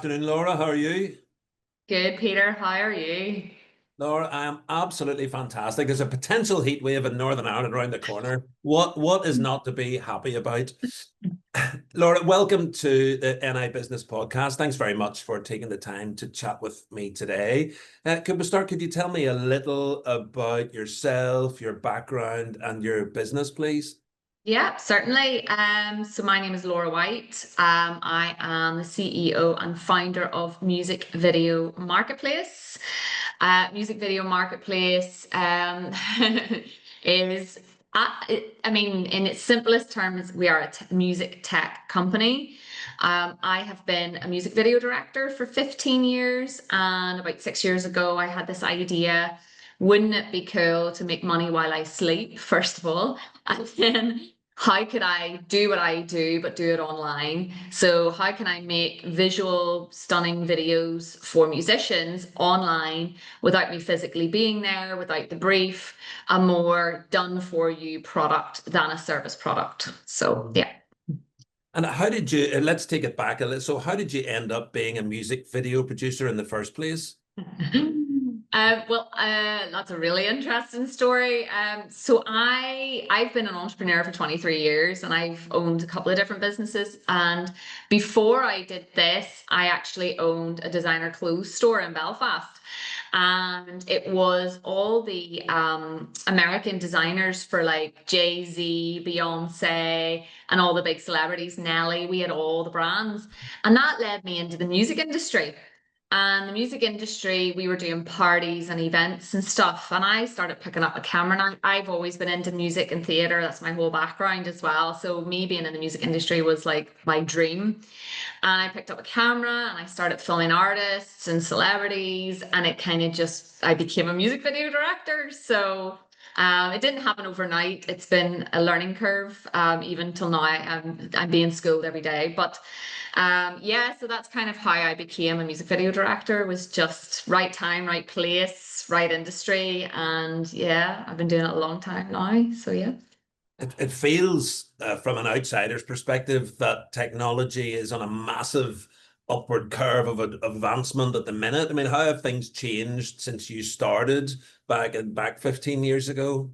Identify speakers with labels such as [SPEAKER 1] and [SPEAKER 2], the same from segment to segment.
[SPEAKER 1] afternoon, Laura. How are you?
[SPEAKER 2] Good, Peter. How are you?
[SPEAKER 1] Laura, I am absolutely fantastic. There's a potential heat wave in Northern Ireland around the corner. What is not to be happy about? Laura, welcome to the NI Business Podcast. Thanks very much for taking the time to chat with me today. Could we start? Could you tell me a little about yourself, your background, and your business, please?
[SPEAKER 2] Yeah, certainly. So my name is Loraa White. I am the CEO and founder of Music Video Marketplace. Music Video Marketplace is, I mean, in its simplest terms, we are a music tech company. I have been a music video director for 15 years, and about 6 years ago, I had this idea. Wouldn't it be cool to make money while I sleep, first of all? And then how could I do what I do, but do it online? So how can I make visual, stunning videos for musicians online without me physically being there, without the brief, a more done for you product than a service product? So yeah.
[SPEAKER 1] And how did you, let's take it back a little. So how did you end up being a music video producer in the first place?
[SPEAKER 2] That's a really interesting story. So I've been an entrepreneur for 23 years and I've owned a couple of different businesses. And before I did this, I actually owned a designer clothes store in Belfast. And it was all the American designers for like Jay-Z, Beyonce, and all the big celebrities, Nelly. We had all the brands. And that led me into the music industry. And the music industry, we were doing parties and events and stuff. And I started picking up a camera. And I've always been into music and theatre. That's my whole background as well. So me being in the music industry was like my dream. And I picked up a camera and I started filming artists and celebrities. And it kind of just, I became a music video director. So it didn't happen overnight. It's been a learning curve, even till now. I'm being schooled every day. But yeah, so that's kind of how I became a music video director, was just right time, right place, right industry. And yeah, I've been doing it a long time now. So yeah.
[SPEAKER 1] It feels, from an outsider's perspective, that technology is on a massive upward curve of advancement at the minute. I mean, how have things changed since you started back 15 years ago?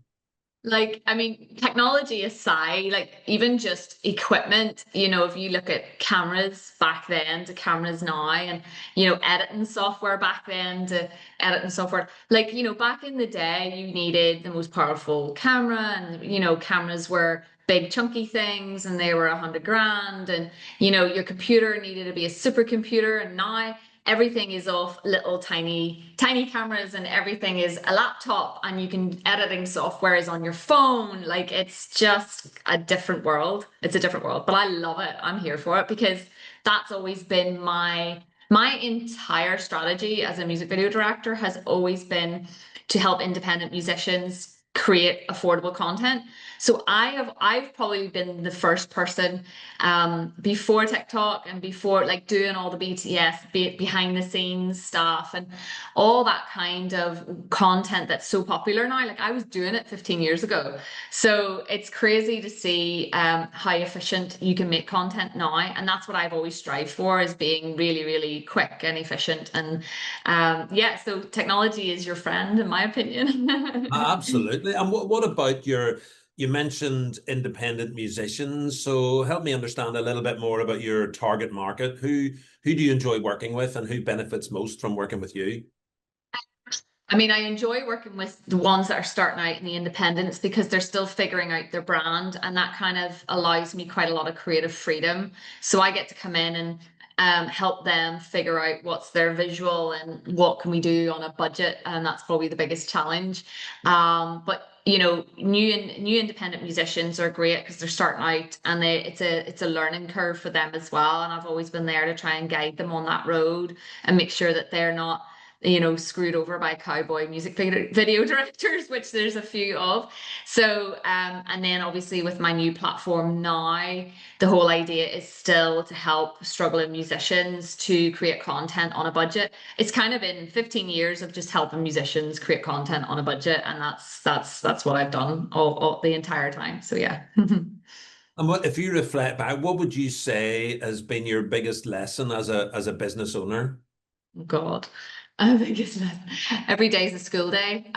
[SPEAKER 2] Like, I mean, technology aside, like even just equipment, if you look at cameras back then to cameras now and, editing software back then to editing software, like, back in the day, you needed the most powerful camera and, cameras were big chunky things and they were 100 grand and, your computer needed to be a supercomputer. And now everything is off little tiny cameras and everything is a laptop and you can editing software is on your phone. Like it's just a different world. It's a different world, but I love it. I'm here for it because that's always been my entire strategy as a music video director has always been to help independent musicians create affordable content. So I've probably been the first person before TikTok and before like doing all the BTS behind the scenes stuff and all that kind of content that's so popular now. Like I was doing it 15 years ago. So it's crazy to see how efficient you can make content now. And that's what I've always strived for, is being really, really quick and efficient. And yeah, so technology is your friend, in my opinion.
[SPEAKER 1] Absolutely. And what about you mentioned independent musicians. So help me understand a little bit more about your target market. Who do you enjoy working with and who benefits most from working with you?
[SPEAKER 2] I mean, I enjoy working with the ones that are starting out in the independents because they're still figuring out their brand, and that kind of allows me quite a lot of creative freedom. So I get to come in and help them figure out what's their visual and what can we do on a budget, and that's probably the biggest challenge. But new independent musicians are great because they're starting out, and it's a learning curve for them as well. And I've always been there to try and guide them on that road and make sure that they're not screwed over by cowboy music video directors, which there's a few of. So, and then obviously with my new platform now, the whole idea is still to help struggling musicians to create content on a budget. It's kind of been 15 years of just helping musicians create content on a budget, and that's what I've done all the entire time. So yeah.
[SPEAKER 1] And what, if you reflect back, what would you say has been your biggest lesson as a business owner?
[SPEAKER 2] God. I think it's every day's a school day.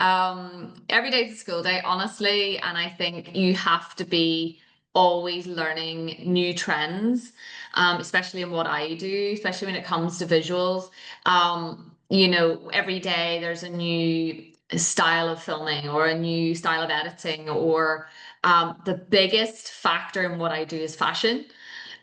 [SPEAKER 2] Every day's a school day, honestly. And I think you have to be always learning new trends, especially in what I do, especially when it comes to visuals. Every day there's a new style of filming or a new style of editing, or the biggest factor in what I do is fashion.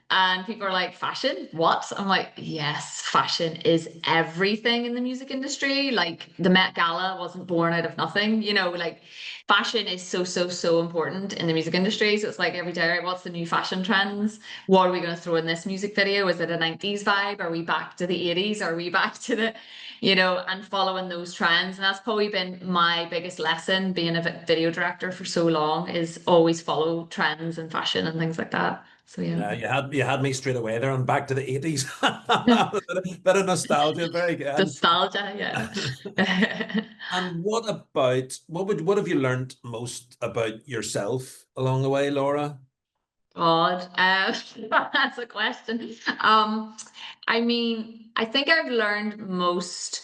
[SPEAKER 2] And people are like, fashion? What? I'm like, yes, fashion is everything in the music industry. Like the Met Gala wasn't born out of nothing, like fashion is so, so, so important in the music industry. So it's like every day, right, what's the new fashion trends? What are we going to throw in this music video? Is it a 90s vibe? Are we back to the 80s? Are we back to and following those trends? And that's probably been my biggest lesson being a video director for so long, is always follow trends and fashion and things like that. So yeah.
[SPEAKER 1] Yeah, you had me straight away there and back to the 80s. Bit of nostalgia, very good.
[SPEAKER 2] Nostalgia, yeah.
[SPEAKER 1] And what have you learned most about yourself along the way, Laura?
[SPEAKER 2] God, that's a question. I think I've learned most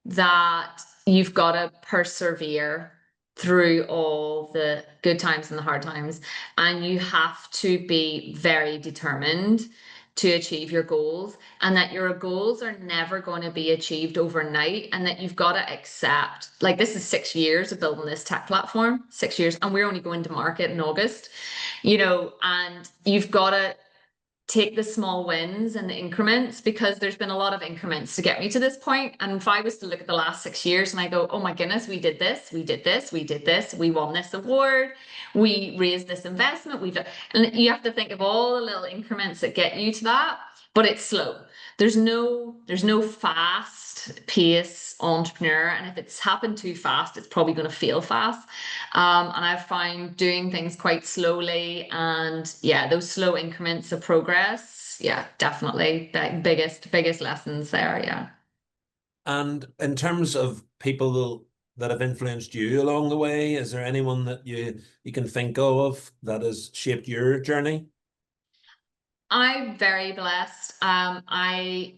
[SPEAKER 2] that you've got to persevere through all the good times and the hard times, and you have to be very determined to achieve your goals, and that your goals are never going to be achieved overnight, and that you've got to accept, like, this is 6 years of building this tech platform, 6 years, and we're only going to market in August, and you've got to take the small wins and the increments, because there's been a lot of increments to get me to this point. And if I was to look at the last 6 years and I go, oh my goodness, we did this, we did this, we did this, we won this award, we raised this investment, and you have to think of all the little increments that get you to that, but it's slow. There's no fast pace entrepreneur, and if it's happened too fast, it's probably going to fail fast. And I've found doing things quite slowly, and yeah, those slow increments of progress, yeah, definitely the biggest lessons there. Yeah.
[SPEAKER 1] And in terms of people that have influenced you along the way, is there anyone that you can think of that has shaped your journey?
[SPEAKER 2] I'm very blessed. I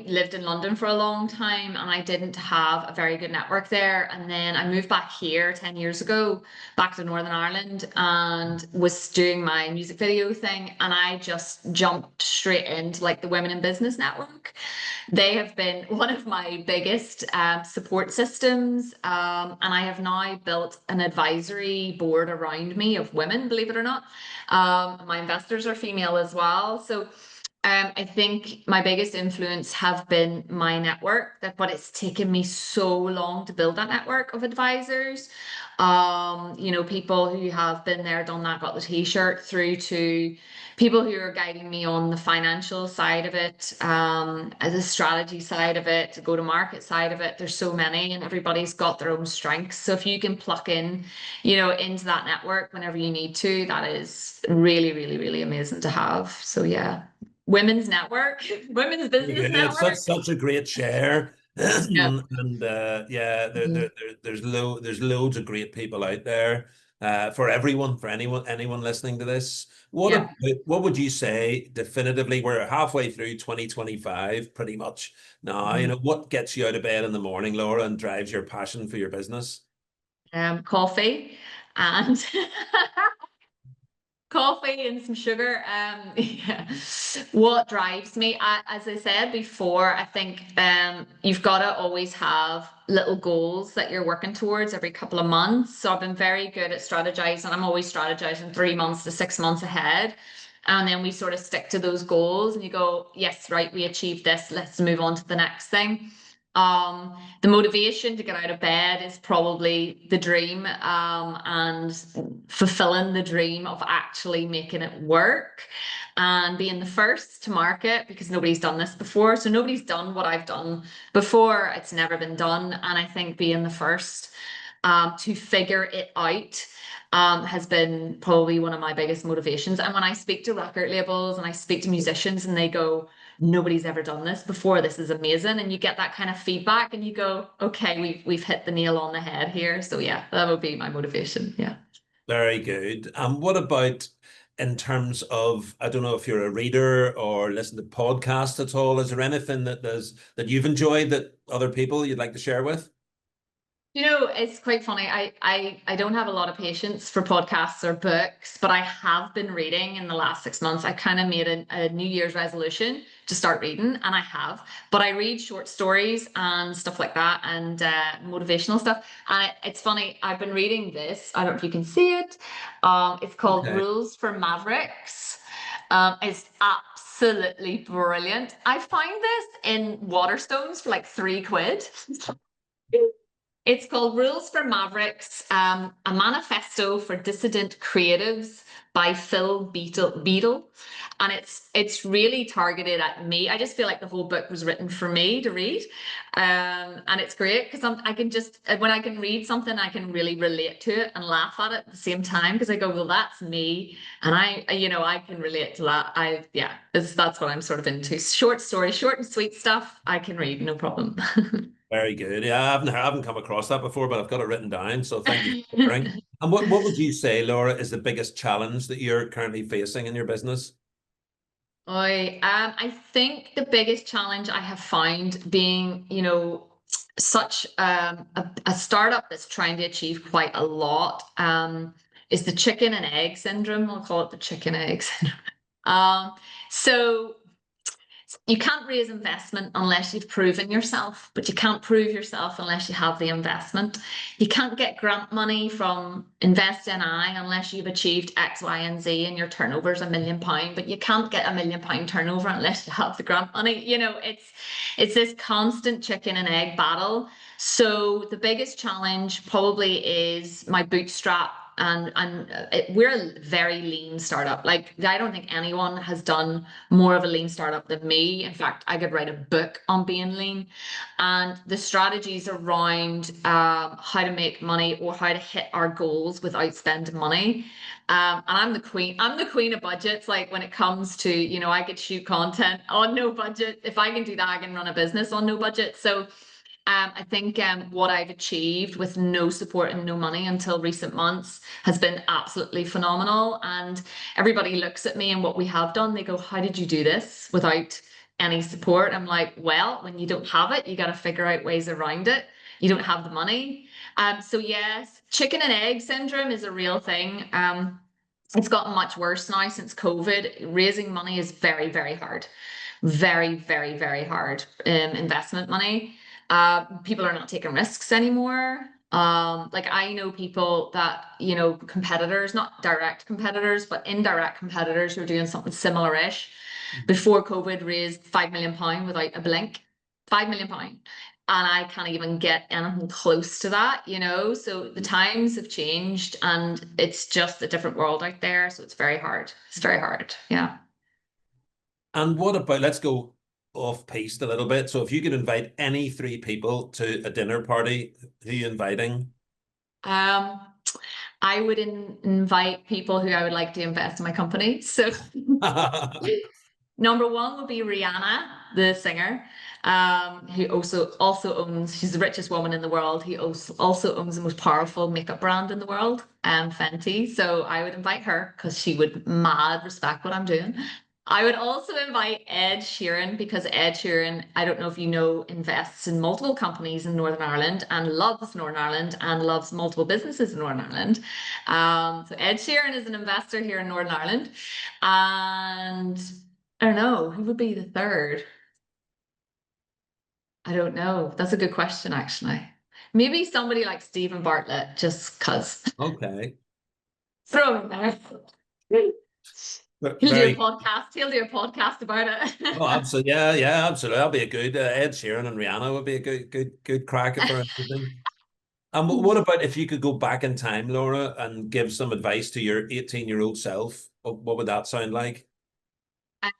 [SPEAKER 2] lived in London for a long time, and I didn't have a very good network there. And then I moved back here 10 years ago, back to Northern Ireland, and was doing my music video thing. And I just jumped straight into like the Women in Business Network. They have been one of my biggest support systems. And I have now built an advisory board around me of women, believe it or not. My investors are female as well. So I think my biggest influence have been my network, but it's taken me so long to build that network of advisors. People who have been there, done that, got the t-shirt, through to people who are guiding me on the financial side of it, as a strategy side of it, go to market side of it. There's so many, and everybody's got their own strengths. So if you can pluck in, into that network whenever you need to, that is really, really, really amazing to have. So yeah. Women's network, women's business
[SPEAKER 1] Yeah, it's such
[SPEAKER 2] network.
[SPEAKER 1] such a great share.
[SPEAKER 2] Yeah.
[SPEAKER 1] And yeah,
[SPEAKER 2] Mhm.
[SPEAKER 1] there's loads of great people out there for everyone, for anyone listening to this.
[SPEAKER 2] Yeah.
[SPEAKER 1] What would you say definitively? We're halfway through 2025 pretty much now.
[SPEAKER 2] Mhm.
[SPEAKER 1] What gets you out of bed in the morning, Laura, and drives your passion for your business?
[SPEAKER 2] Coffee and coffee and some sugar. Yeah. What drives me, as I said before, I think you've got to always have little goals that you're working towards every couple of months. So I've been very good at strategizing. I'm always strategizing 3 months to 6 months ahead. And then we sort of stick to those goals, and you go, yes, right, we achieved this. Let's move on to the next thing. The motivation to get out of bed is probably the dream, and fulfilling the dream of actually making it work and being the first to market, because nobody's done this before. So nobody's done what I've done before. It's never been done. And I think being the first to figure it out has been probably one of my biggest motivations. And when I speak to record labels and I speak to musicians and they go, nobody's ever done this before, this is amazing, and you get that kind of feedback and you go, okay, we've hit the nail on the head here. So yeah, that would be my motivation. Yeah.
[SPEAKER 1] Very good. What about in terms of, I don't know if you're a reader or listen to podcasts at all. Is there anything that you've enjoyed that other people you'd like to share with?
[SPEAKER 2] You know, it's quite funny. I don't have a lot of patience for podcasts or books, but I have been reading in the last 6 months. I kind of made a New Year's resolution to start reading, and I have. But I read short stories and stuff like that, and motivational stuff. And it's funny. I've been reading this. I don't know if you can see it. It's called
[SPEAKER 1] Okay.
[SPEAKER 2] Rules for Mavericks. It's absolutely brilliant. I find this in Waterstones for like £3. It's called Rules for Mavericks, a manifesto for dissident creatives by Phil Beadle. And it's really targeted at me. I just feel like the whole book was written for me to read. And it's great because I can just, when I can read something, I can really relate to it and laugh at the same time because I go, well, that's me. And I can relate to that. That's what I'm sort of into. Short story, short and sweet stuff, I can read, no problem.
[SPEAKER 1] Very good. Yeah, I haven't come across that before, but I've got it written down. So thank you for sharing. And what would you say, Laura, is the biggest challenge that you're currently facing in your business?
[SPEAKER 2] I think the biggest challenge I have found being, such a startup that's trying to achieve quite a lot, is the chicken and egg syndrome. I'll call it the chicken egg syndrome. So you can't raise investment unless you've proven yourself, but you can't prove yourself unless you have the investment. You can't get grant money from Invest NI unless you've achieved X, Y, and Z and your turnover is £1 million, but you can't get £1 million turnover unless you have the grant money. It's this constant chicken and egg battle. So the biggest challenge probably is my bootstrap we're a very lean startup. Like I don't think anyone has done more of a lean startup than me. In fact, I could write a book on being lean, and the strategies around how to make money or how to hit our goals without spending money. And I'm the queen. I'm the queen of budgets. Like when it comes to, I could shoot content on no budget. If I can do that, I can run a business on no budget. So I think what I've achieved with no support and no money until recent months has been absolutely phenomenal. And everybody looks at me and what we have done, they go, how did you do this without any support? I'm like, well, when you don't have it, you got to figure out ways around it. You don't have the money. So yes, chicken and egg syndrome is a real thing. It's gotten much worse now since COVID. Raising money is very, very hard. Very, very, very hard. Investment money. People are not taking risks anymore. Like I know people that, competitors, not direct competitors, but indirect competitors who are doing something similar-ish before COVID raised £5 million without a blink. £5 million. And I can't even get anything close to that, So the times have changed and it's just a different world out there. So it's very hard. It's very hard. Yeah.
[SPEAKER 1] And what about, let's go off piste a little bit. So if you could invite any three people to a dinner party, who are you inviting?
[SPEAKER 2] Um, I would invite people who I would like to invest in my company. So number one would be Rihanna, the singer, who also owns. She's the richest woman in the world. He also owns the most powerful makeup brand in the world, Fenty. So I would invite her because she would mad respect what I'm doing. I would also invite Ed Sheeran because Ed Sheeran, I don't know if you know, invests in multiple companies in Northern Ireland and loves Northern Ireland and loves multiple businesses in Northern Ireland. So Ed Sheeran is an investor here in Northern Ireland. And I don't know, who would be the third? I don't know. That's a good question, actually. Maybe somebody like Stephen Bartlett, just because.
[SPEAKER 1] Okay.
[SPEAKER 2] Throw him in there. He'll do a
[SPEAKER 1] Very.
[SPEAKER 2] podcast. He'll do a podcast about it.
[SPEAKER 1] Oh, absolutely. Yeah, yeah, absolutely. That'll be a good Ed Sheeran and Rihanna would be a good cracker for everything. And what about if you could go back in time, Laura, and give some advice to your 18-year-old self? What would that sound like?
[SPEAKER 2] I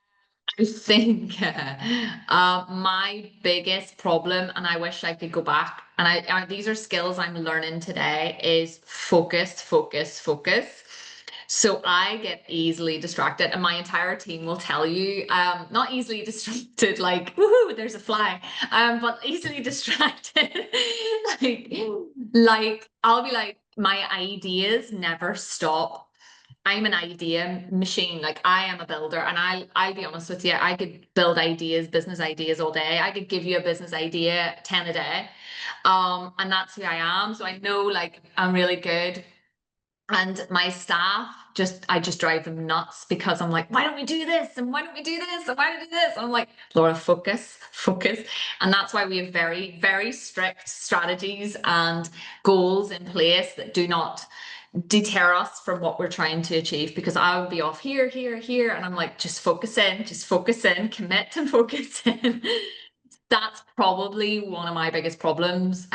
[SPEAKER 2] think my biggest problem, and I wish I could go back, and these are skills I'm learning today, is focus, focus, focus. So I get easily distracted, and my entire team will tell you, not easily distracted, like, woohoo, there's a fly, but easily distracted. like, like I'll be like, my ideas never stop I'm an idea machine. Like I am a builder, and I'll be honest with you, I could build ideas, business ideas all day. I could give you a business idea 10 a day. And that's who I am. So I know like I'm really good. And my staff I just drive them nuts because I'm like, why don't we do this? And why don't we do this? And why don't we do this? And I'm like, Laura, focus, focus. And that's why we have very, very strict strategies and goals in place that do not deter us from what we're trying to achieve, because I would be off here, here, here. And I'm like, just focus in, commit to focus in. That's probably one of my biggest problems.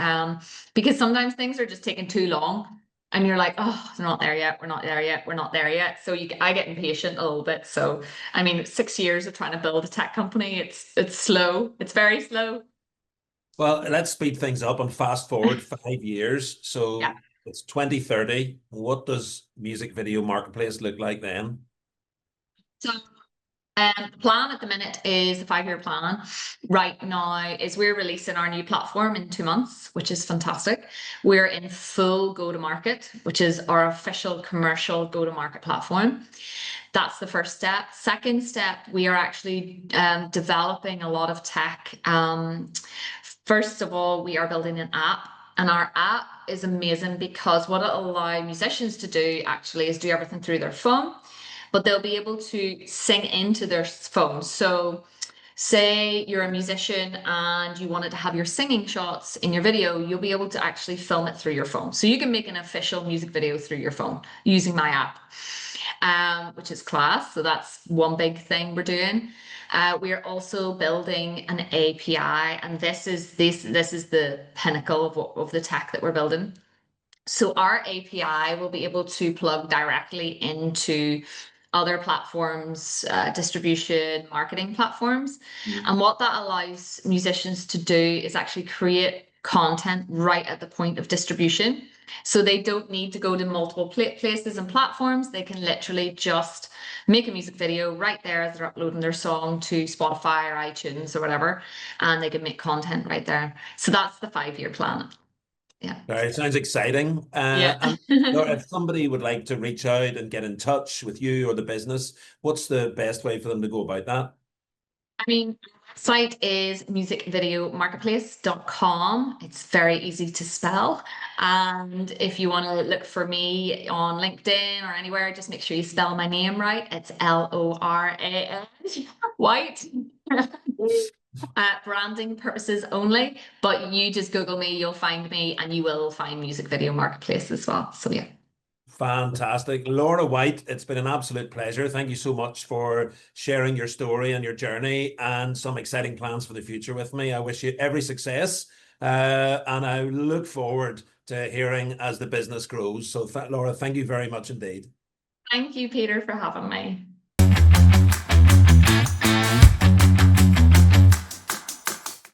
[SPEAKER 2] Because sometimes things are just taking too long and you're like, oh, we're not there yet, we're not there yet, we're not there yet. So I get impatient a little bit. So I mean, 6 years of trying to build a tech company, it's slow. It's very slow.
[SPEAKER 1] Well, let's speed things up and fast forward 5 years.
[SPEAKER 2] Yeah.
[SPEAKER 1] So it's 2030. What does music video marketplace look like then?
[SPEAKER 2] So the plan at the minute is the 5 year plan. Right now is we're releasing our new platform in 2 months, which is fantastic. We're in full go to market, which is our official commercial go to market platform. That's the first step. Second step, we are actually developing a lot of tech. First of all, we are building an app, and our app is amazing because what it'll allow musicians to do actually is do everything through their phone, but they'll be able to sing into their phone. So say you're a musician and you wanted to have your singing shots in your video, you'll be able to actually film it through your phone. So you can make an official music video through your phone using my app, which is class. So that's one big thing we're doing. We are also building an API, and this is the pinnacle of the tech that we're building. So our API will be able to plug directly into other platforms, distribution, marketing platforms. And what that allows musicians to do is actually create content right at the point of distribution. So they don't need to go to multiple places and platforms. They can literally just make a music video right there as they're uploading their song to Spotify or iTunes or whatever, and they can make content right there. So that's the 5 year plan. Yeah.
[SPEAKER 1] All right, sounds exciting.
[SPEAKER 2] Yeah.
[SPEAKER 1] And Laura, if somebody would like to reach out and get in touch with you or the business, what's the best way for them to go about that?
[SPEAKER 2] I mean, site is musicvideomarketplace.com. It's very easy to spell. And if you want to look for me on LinkedIn or anywhere, just make sure you spell my name right. It's Loraa White. Branding purposes only, but you just Google me, you'll find me, and you will find Music Video Marketplace as well. So yeah.
[SPEAKER 1] Fantastic. Loraa White, it's been an absolute pleasure. Thank you so much for sharing your story and your journey and some exciting plans for the future with me. I wish you every success, and I look forward to hearing as the business grows. So, Laura, thank you very much indeed.
[SPEAKER 2] Thank you, Peter, for having me.